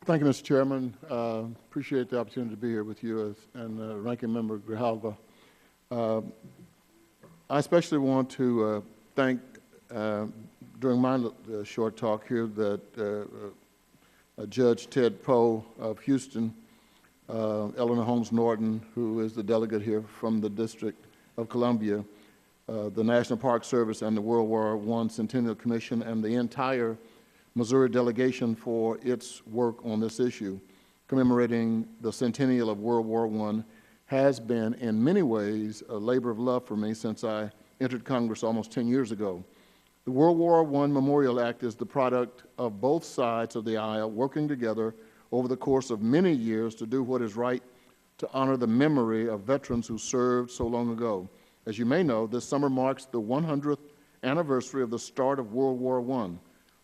Thank you, Mr. Chairman. Appreciate the opportunity to be here with you and Ranking Member Grijalva. I especially want to thank, during my short talk here, that Judge Ted Poe of Houston, Eleanor Holmes Norton, who is the delegate here from the District of Columbia, the National Park Service and the World War I Centennial Commission, and the entire Missouri delegation for its work on this issue, commemorating the centennial of World War I, has been in many ways a labor of love for me since I entered Congress almost 10 years ago. The World War I Memorial Act is the product of both sides of the aisle working together over the course of many years to do what is right to honor the memory of veterans who served so long ago. As you may know, this summer marks the 100th anniversary of the start of World War I.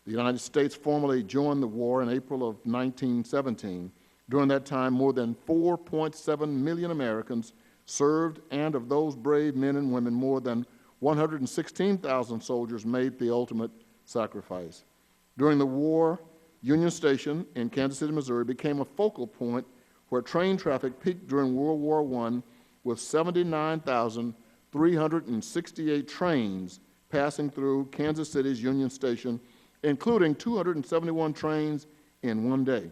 The United States formally joined the war in April of 1917. During that time, more than 4.7 million Americans served, and of those brave men and women, more than 116,000 soldiers made the ultimate sacrifice. During the war, Union Station in Kansas City, Missouri became a focal point where train traffic peaked during World War I with 79,368 trains passing through Kansas City's Union Station, including 271 trains in one day.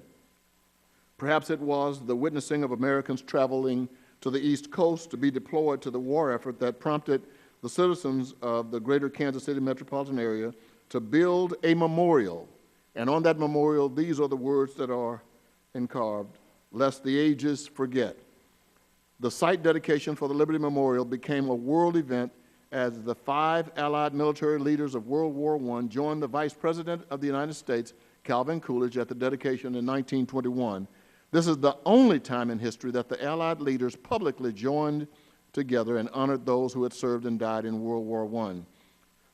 Perhaps it was the witnessing of Americans traveling to the East Coast to be deployed to the war effort that prompted the citizens of the greater Kansas City metropolitan area to build a memorial. And on that memorial, these are the words that are encarved: "Lest the ages forget." The site dedication for the Liberty Memorial became a world event as the 5 Allied military leaders of World War I joined the Vice President of the United States, Calvin Coolidge, at the dedication in 1921. This is the only time in history that the Allied leaders publicly joined together and honored those who had served and died in World War I.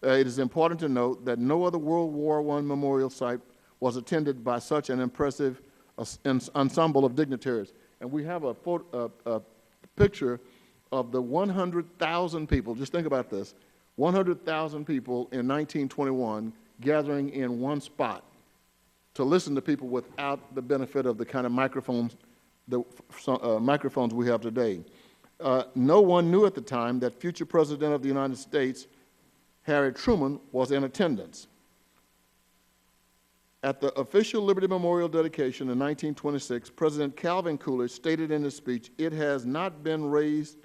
It is important to note that no other World War I memorial site was attended by such an impressive ensemble of dignitaries. And we have a picture of the 100,000 people, just think about this, 100,000 people in 1921 gathering in one spot to listen to people without the benefit of the kind of microphones we have today. No one knew at the time that future President of the United States, Harry Truman, was in attendance. At the official Liberty Memorial dedication in 1926, President Calvin Coolidge stated in his speech, "It has not been raised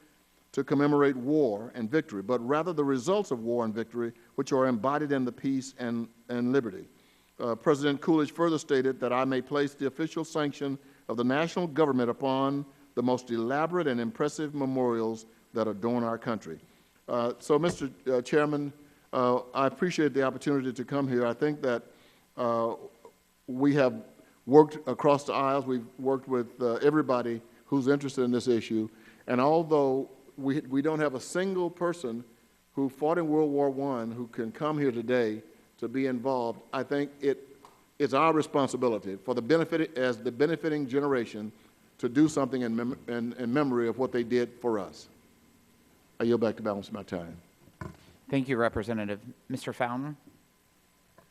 to commemorate war and victory, but rather the results of war and victory, which are embodied in the peace and liberty." President Coolidge further stated that I may place the official sanction of the national government upon the most elaborate and impressive memorials that adorn our country. So, Mr. Chairman, I appreciate the opportunity to come here. I think that we have worked across the aisles. We've worked with everybody who's interested in this issue. And although we don't have a single person who fought in World War I who can come here today to be involved, I think it's our responsibility for the benefit, as the benefiting generation, to do something in memory of what they did for us. I yield back the balance of my time. Thank you, Representative. Mr. Fountain?